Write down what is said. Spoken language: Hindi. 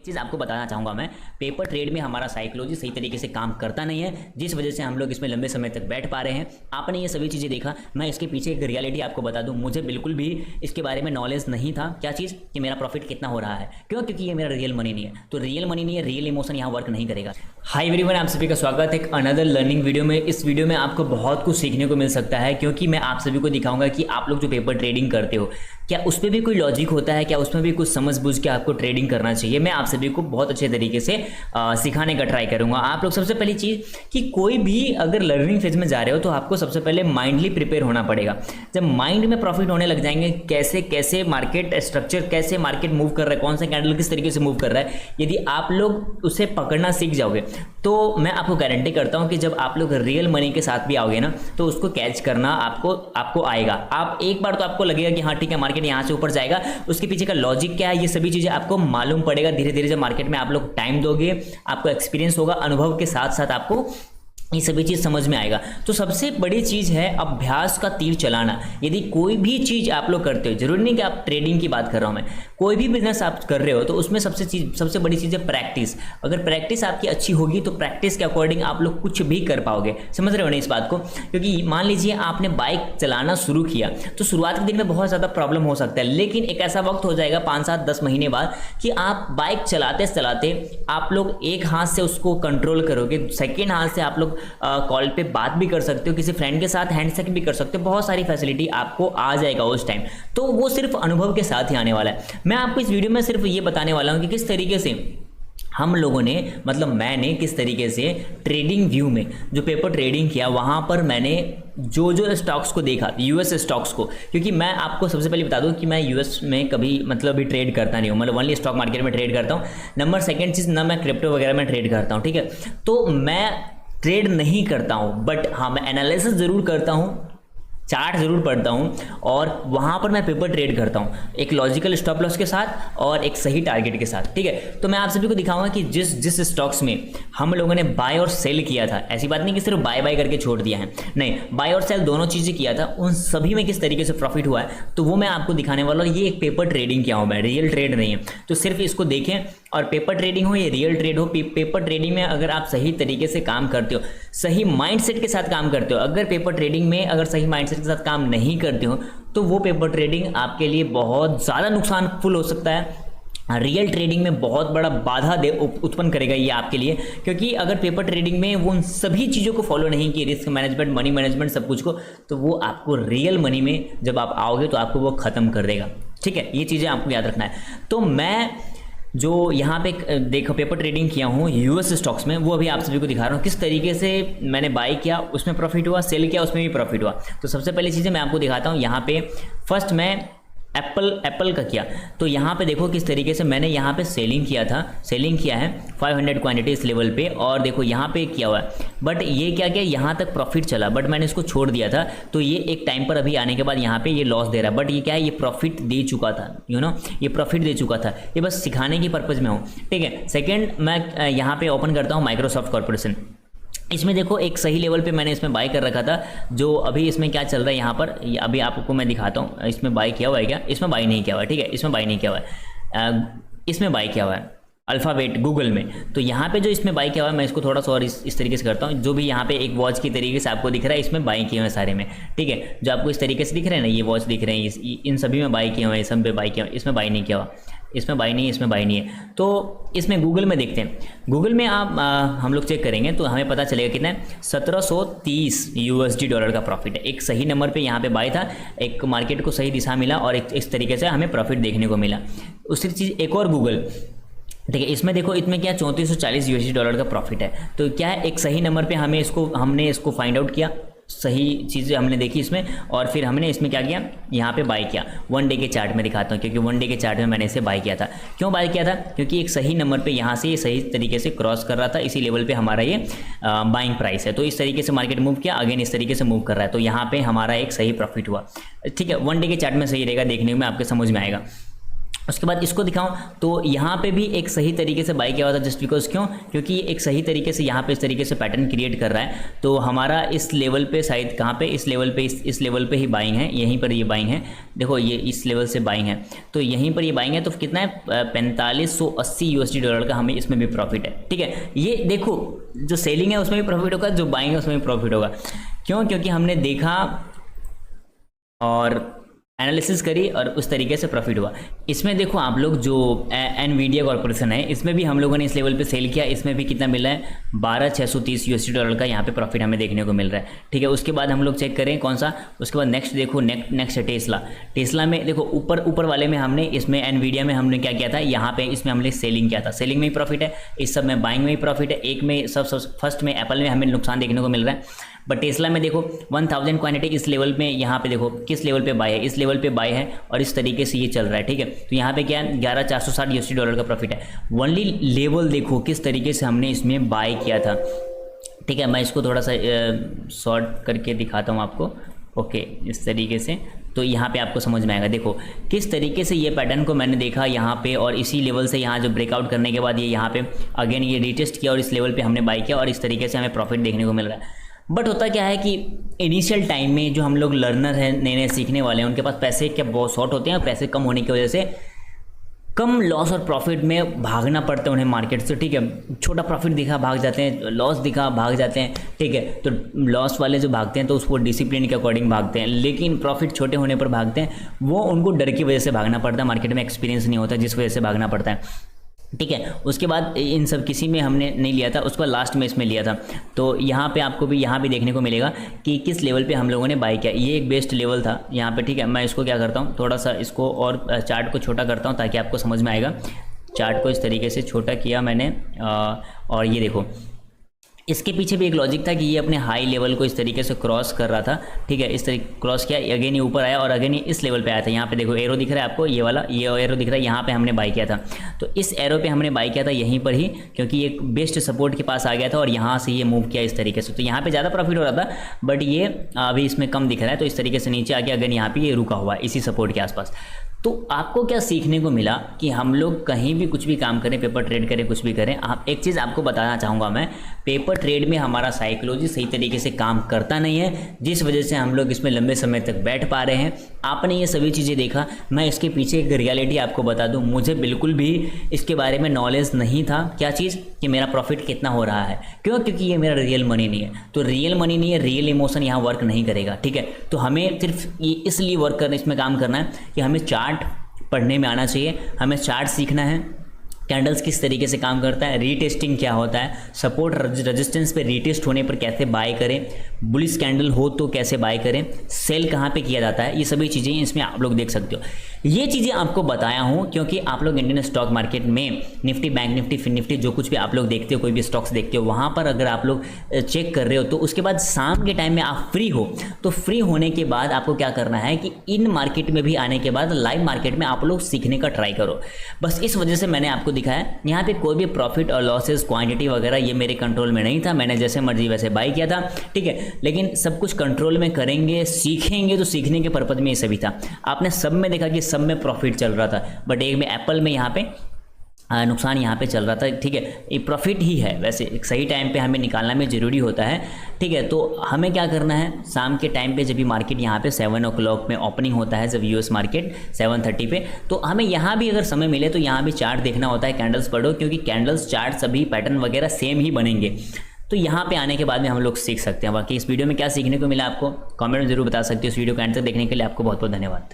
चीज़ आपको बताना चाहूँगा मैं, पेपर ट्रेड में हमारा साइकोलॉजी सही तरीके से काम करता नहीं है, जिस वजह से हम लोग इसमें लंबे समय तक बैठ पा रहे हैं। आपने ये सभी चीज़ें देखा, मैं इसके पीछे एक रियलिटी आपको बता दूँ, मुझे बिल्कुल भी इसके बारे में नॉलेज नहीं था। क्या चीज़ कि मेरा प्रॉफिट कितना हो रहा है, क्यों? क्योंकि ये मेरा रियल मनी नहीं है। तो रियल मनी नहीं है, रियल इमोशन यहाँ वर्क नहीं करेगा। हाय एवरीवन, आप सभी का स्वागत है एक अनदर लर्निंग वीडियो में। इस वीडियो में आपको बहुत कुछ सीखने को मिल सकता है, क्योंकि मैं आप सभी को दिखाऊंगा कि आप लोग जो पेपर ट्रेडिंग करते हो, क्या उसमें भी कोई लॉजिक होता है, क्या उसमें भी कुछ समझ बूझ के आपको ट्रेडिंग करना चाहिए। मैं आप सभी को बहुत अच्छे तरीके से सिखाने का ट्राई करूंगा। आप लोग सबसे पहली चीज़ कि कोई भी अगर लर्निंग फेज में जा रहे हो तो आपको सबसे पहले माइंडली प्रिपेयर होना पड़ेगा। जब माइंड में प्रॉफिट होने लग जाएंगे, कैसे कैसे मार्केट स्ट्रक्चर, कैसे मार्केट मूव कर रहा है, कौन सा कैंडल किस तरीके से मूव कर रहा है, यदि आप लोग उसे पकड़ना सीख जाओगे तो मैं आपको गारंटी करता हूं कि जब आप लोग रियल मनी के साथ भी आओगे ना, तो उसको कैच करना आपको आएगा। आप एक बार तो आपको लगेगा कि हाँ ठीक है, मार्केट यहाँ से ऊपर जाएगा, उसके पीछे का लॉजिक क्या है, ये सभी चीज़ें आपको मालूम पड़ेगा धीरे धीरे। जब मार्केट में आप लोग टाइम दोगे, आपको एक्सपीरियंस होगा, अनुभव के साथ साथ आपको ये सभी चीज़ समझ में आएगा। तो सबसे बड़ी चीज़ है अभ्यास का तीर चलाना। यदि कोई भी चीज़ आप लोग करते हो, जरूरी नहीं कि आप ट्रेडिंग की बात कर रहा हूँ मैं, कोई भी बिजनेस आप कर रहे हो तो उसमें सबसे बड़ी चीज़ है प्रैक्टिस। अगर प्रैक्टिस आपकी अच्छी होगी तो प्रैक्टिस के अकॉर्डिंग आप लोग कुछ भी कर पाओगे। समझ रहे हो ना इस बात को? क्योंकि मान लीजिए आपने बाइक चलाना शुरू किया तो शुरुआत के दिन में बहुत ज़्यादा प्रॉब्लम हो सकता है, लेकिन एक ऐसा वक्त हो जाएगा 5, 7, 10 महीने बाद कि आप बाइक चलाते चलाते आप लोग एक हाथ से उसको कंट्रोल करोगे, सेकेंड हाथ से आप लोग कॉल पे बात भी कर सकते हो, किसी फ्रेंड के साथ हैंडशेक भी कर सकते हो। बहुत सारी फैसिलिटी आपको आ जाएगा उस टाइम। तो वो सिर्फ अनुभव के साथ ही आने वाला है। मैं आपको इस वीडियो में सिर्फ ये बताने वाला हूँ कि किस तरीके से हम लोगों ने, मतलब मैंने किस तरीके से ट्रेडिंग व्यू में जो पेपर ट्रेडिंग किया, वहाँ पर मैंने जो स्टॉक्स को देखा, यूएस स्टॉक्स को। क्योंकि मैं आपको सबसे पहले बता दूं कि मैं यूएस में कभी मतलब भी ट्रेड करता नहीं हूँ, मतलब ओनली स्टॉक मार्केट में ट्रेड करता हूँ। नंबर सेकंड चीज़, ना मैं क्रिप्टो वगैरह में ट्रेड करता हूँ, ठीक है। तो मैं ट्रेड नहीं करता हूँ, बट हाँ मैं एनालिसिस ज़रूर करता हूँ, चार्ट ज़रूर पढ़ता हूँ, और वहाँ पर मैं पेपर ट्रेड करता हूँ एक लॉजिकल स्टॉप लॉस के साथ और एक सही टारगेट के साथ, ठीक है। तो मैं आप सभी को दिखाऊंगा कि जिस स्टॉक्स में हम लोगों ने बाय और सेल किया था, ऐसी बात नहीं कि सिर्फ बाय करके छोड़ दिया है, नहीं, बाय और सेल दोनों चीज़ें किया था, उन सभी में किस तरीके से प्रॉफिट हुआ है तो वो मैं आपको दिखाने वाला हूँ। ये एक पेपर ट्रेडिंग किया हूँ मैं, रियल ट्रेड नहीं है। तो सिर्फ इसको देखें, और पेपर ट्रेडिंग हो या रियल ट्रेड हो, पेपर ट्रेडिंग में अगर आप सही तरीके से काम करते हो, सही माइंडसेट के साथ काम करते हो, अगर पेपर ट्रेडिंग में अगर सही माइंडसेट के साथ काम नहीं करते हो तो वो पेपर ट्रेडिंग आपके लिए बहुत ज़्यादा नुकसानफुल हो सकता है। रियल ट्रेडिंग में बहुत बड़ा बाधा उत्पन्न करेगा ये आपके लिए, क्योंकि अगर पेपर ट्रेडिंग में वो उन सभी चीज़ों को फॉलो नहीं किए, रिस्क मैनेजमेंट, मनी मैनेजमेंट, सब कुछ को, तो वो आपको रियल मनी में जब आप आओगे तो आपको वो ख़त्म कर देगा, ठीक है। ये चीज़ें आपको याद रखना है। तो मैं जो यहाँ पे देखो पेपर ट्रेडिंग किया हूँ यूएस स्टॉक्स में, वो अभी आप सभी को दिखा रहा हूँ किस तरीके से मैंने बाई किया, उसमें प्रॉफिट हुआ, सेल किया, उसमें भी प्रॉफिट हुआ। तो सबसे पहली चीज़ें मैं आपको दिखाता हूँ। यहाँ पे फर्स्ट मैं एप्पल का किया, तो यहाँ पे देखो किस तरीके से मैंने यहाँ पे सेलिंग किया है 500 क्वांटिटी इस लेवल पे, और देखो यहाँ पे किया हुआ है। बट ये क्या किया, यहाँ तक प्रॉफिट चला, बट मैंने इसको छोड़ दिया था। तो ये एक टाइम पर अभी आने के बाद यहाँ पे ये लॉस दे रहा है, बट ये क्या है, ये प्रॉफिट दे चुका था, ये प्रॉफिट दे चुका था। ये बस सिखाने की पर्पज़ में हूँ, ठीक है। सेकेंड मैं यहाँ पे ओपन करता हूँ माइक्रोसॉफ्ट कॉर्पोरेशन। इसमें देखो एक सही लेवल पे मैंने इसमें बाय कर रखा था, जो अभी इसमें क्या चल रहा है यहाँ पर, अभी आपको मैं दिखाता हूँ। इसमें बाय किया हुआ है क्या? इसमें बाय नहीं किया हुआ है, ठीक है, इसमें बाय नहीं किया हुआ है। इसमें बाय किया हुआ है अल्फ़ाबेट गूगल में। तो यहाँ पे जो इसमें बाय किया हुआ है, मैं इसको थोड़ा सा और इस तरीके से करता हूँ। जो भी यहाँ पे एक वॉच की तरीके से आपको दिख रहा है, इसमें बाय किए हुए हैं सारे में, ठीक है। जो आपको इस तरीके से दिख रहे हैं ना, ये वॉच दिख रहे हैं, इन सभी में बाय किए हुए हैं, सब पे बाय किया हुआ है। इसमें बाय नहीं किया हुआ, इसमें बाय नहीं है, इसमें बाय नहीं है। तो इसमें गूगल में देखते हैं, गूगल में आप हम लोग चेक करेंगे तो हमें पता चलेगा कितना है, 1730 यूएसडी डॉलर का प्रॉफिट है। एक सही नंबर पे यहाँ पे बाय था, एक मार्केट को सही दिशा मिला, और एक इस तरीके से हमें प्रॉफिट देखने को मिला। उसी चीज़ एक और गूगल, ठीक है, इसमें देखो इसमें क्या 3440 यूएसडी डॉलर का प्रॉफिट है। तो क्या है, एक सही नंबर पे हमने इसको फाइंड आउट किया, सही चीज़ें हमने देखी इसमें, और फिर हमने इसमें क्या किया, यहाँ पे बाय किया। 1 डे के चार्ट में दिखाता हूँ, क्योंकि 1 डे के चार्ट में मैंने इसे बाय किया था। क्यों बाय किया था? क्योंकि एक सही नंबर पे यहाँ से ये सही तरीके से क्रॉस कर रहा था, इसी लेवल पे हमारा ये बाइंग प्राइस है। तो इस तरीके से मार्केट मूव किया, अगेन इस तरीके से मूव कर रहा है, तो यहाँ पे हमारा एक सही प्रॉफिट हुआ, ठीक है। 1 डे के चार्ट में सही रहेगा, देखने में आपके समझ में आएगा। उसके बाद इसको दिखाऊं तो यहाँ पे भी एक सही तरीके से बाई किया हुआ था, जस्ट बिकॉज क्यों, क्योंकि ये एक सही तरीके से यहाँ पे इस तरीके से पैटर्न क्रिएट कर रहा है। तो हमारा इस लेवल पे शायद कहाँ पे, इस लेवल पे, इस लेवल पे ही बाइंग है, यहीं पर ये बाइंग है। देखो ये इस लेवल से बाइंग है, तो यहीं पर ये बाइंग है। तो कितना है, 4580 USD डॉलर का हमें इसमें भी प्रॉफिट है। ठीक है, ये देखो जो सेलिंग है उसमें भी प्रॉफिट होगा, जो बाइंग है उसमें भी प्रॉफिट होगा। क्यों, क्योंकि हमने देखा और एनालिसिस करी और उस तरीके से प्रॉफिट हुआ। इसमें देखो आप लोग जो एनवीडिया कॉर्पोरेशन है, इसमें भी हम लोगों ने इस लेवल पे सेल किया, इसमें भी कितना मिला है, 12630 USD डॉलर का यहाँ पे प्रॉफिट हमें देखने को मिल रहा है। ठीक है, उसके बाद हम लोग चेक करें कौन सा, उसके बाद नेक्स्ट देखो, नेक्स्ट है टेस्ला। टेस्ला में देखो ऊपर वाले में हमने, इसमें एनवीडिया में हमने क्या किया था, यहाँ पे इसमें हमने सेलिंग किया था, सेलिंग में ही प्रॉफिट है, इस सब में बाइंग में ही प्रॉफिट है। एक में सब फर्स्ट में एप्पल में हमें नुकसान देखने को मिल रहा है, बट टेस्ला में देखो 1000 क्वांटिटी इस लेवल में, यहाँ पे देखो किस लेवल पे बाय है, इस लेवल पे बाय है और इस तरीके से ये चल रहा है। ठीक है, तो यहाँ पे क्या है, 11460 USD डॉलर का प्रॉफिट है। ओनली लेवल देखो किस तरीके से हमने इसमें बाय किया था। ठीक है, मैं इसको थोड़ा सा शॉर्ट करके दिखाता हूँ आपको। ओके, इस तरीके से तो यहाँ पे आपको समझ में आएगा। देखो किस तरीके से ये पैटर्न को मैंने देखा यहाँ पे, और इसी लेवल से यहाँ जो ब्रेकआउट करने के बाद ये यहाँ पे अगेन ये रीटेस्ट किया और इस लेवल पे हमने बाय किया और इस तरीके से हमें प्रॉफिट देखने को मिल रहा है। बट होता क्या है कि इनिशियल टाइम में जो हम लोग लर्नर हैं, नए नए सीखने वाले हैं, उनके पास पैसे क्या बहुत शॉर्ट होते हैं और पैसे कम होने की वजह से कम लॉस और प्रॉफिट में भागना पड़ता है उन्हें मार्केट से। ठीक है, छोटा प्रॉफिट दिखा भाग जाते हैं, लॉस दिखा भाग जाते हैं। ठीक है, तो लॉस वाले जो भागते हैं तो उसको डिसिप्लिन के अकॉर्डिंग भागते हैं, लेकिन प्रॉफिट छोटे होने पर भागते हैं, वो उनको डर की वजह से भागना पड़ता है, मार्केट में एक्सपीरियंस नहीं होता जिस वजह से भागना पड़ता है। ठीक है, उसके बाद इन सब किसी में हमने नहीं लिया था, उसके बाद लास्ट में इसमें लिया था। तो यहाँ पे आपको भी यहाँ भी देखने को मिलेगा कि किस लेवल पे हम लोगों ने बाय किया, ये एक बेस्ट लेवल था यहाँ पे। ठीक है, मैं इसको क्या करता हूँ, थोड़ा सा इसको और चार्ट को छोटा करता हूँ ताकि आपको समझ में आएगा। चार्ट को इस तरीके से छोटा किया मैंने, और ये देखो इसके पीछे भी एक लॉजिक था कि ये अपने हाई लेवल को इस तरीके से क्रॉस कर रहा था। ठीक है, इस तरीके क्रॉस किया, अगेन ये ऊपर आया और अगेन ये इस लेवल पे आया था। यहाँ पे देखो एरो दिख रहा है आपको, ये वाला ये एरो दिख रहा है, यहाँ पे हमने बाय किया था। तो इस एरो पे हमने बाय किया था यहीं पर ही, क्योंकि ये बेस्ट सपोर्ट के पास आ गया था और यहाँ से ये मूव किया इस तरीके से। तो यहाँ पर ज़्यादा प्रॉफिट हो रहा था, बट ये अभी इसमें कम दिख रहा है। तो इस तरीके से नीचे आ गया, अगेन यहाँ पर ये रुका हुआ है इसी सपोर्ट के आसपास। तो आपको क्या सीखने को मिला कि हम लोग कहीं भी कुछ भी काम करें, पेपर ट्रेड करें, कुछ भी करें, आप एक चीज़ आपको बताना चाहूँगा मैं, पेपर ट्रेड में हमारा साइकोलॉजी सही तरीके से काम करता नहीं है, जिस वजह से हम लोग इसमें लंबे समय तक बैठ पा रहे हैं। आपने ये सभी चीज़ें देखा, मैं इसके पीछे एक रियलिटी आपको बता दूँ, मुझे बिल्कुल भी इसके बारे में नॉलेज नहीं था। क्या चीज़, कि मेरा प्रॉफिट कितना हो रहा है, क्यों, क्योंकि ये मेरा रियल मनी नहीं है। तो रियल मनी नहीं है, रियल इमोशन यहाँ वर्क नहीं करेगा। ठीक है, तो हमें सिर्फ ये इसलिए वर्क करना, इसमें काम करना है कि हमें चार्ट पढ़ने में आना चाहिए, हमें चार्ट सीखना है, कैंडल्स किस तरीके से काम करता है, रीटेस्टिंग क्या होता है, सपोर्ट रेजिस्टेंस पे रीटेस्ट होने पर कैसे बाय करें, बुलिश कैंडल हो तो कैसे बाय करें, सेल कहाँ पे किया जाता है, ये सभी चीज़ें इसमें आप लोग देख सकते हो। ये चीज़ें आपको बताया हूँ क्योंकि आप लोग इंडियन स्टॉक मार्केट में निफ्टी, बैंक निफ्टी, फिन निफ्टी, जो कुछ भी आप लोग देखते हो, कोई भी स्टॉक्स देखते हो, वहाँ पर अगर आप लोग चेक कर रहे हो तो उसके बाद शाम के टाइम में आप फ्री हो, तो फ्री होने के बाद आपको क्या करना है कि इन मार्केट में भी आने के बाद लाइव मार्केट में आप लोग सीखने का ट्राई करो। बस इस वजह से मैंने आपको दिखाया। यहाँ पे कोई भी प्रॉफिट और लॉसेस, क्वांटिटी वगैरह ये मेरे कंट्रोल में नहीं था, मैंने जैसे मर्जी वैसे बाय किया था। ठीक है, लेकिन सब कुछ कंट्रोल में करेंगे, सीखेंगे, तो सीखने के पर्पज में ये सभी था। आपने सब में देखा कि सब में प्रॉफिट चल रहा था, बट एक में एप्पल में यहाँ पे नुकसान यहाँ पे चल रहा था। ठीक है, ये प्रॉफिट ही है, वैसे एक सही टाइम पे हमें निकालना में ज़रूरी होता है। ठीक है, तो हमें क्या करना है, शाम के टाइम पे जब भी मार्केट यहाँ पे 7 o'clock में ओपनिंग होता है, जब यूएस मार्केट 7:30 पे, तो हमें यहाँ भी अगर समय मिले तो यहाँ भी चार्ट देखना होता है, कैंडल्स पढ़ो, क्योंकि कैंडल्स चार्ट सभी पैटर्न वगैरह सेम ही बनेंगे। तो यहाँ पे आने के बाद में हम लोग सीख सकते हैं। बाकी इस वीडियो में क्या सीखने को मिला आपको कमेंट में जरूर बता सकते हो। इस वीडियो को एंड तक देखने के लिए आपको बहुत बहुत धन्यवाद।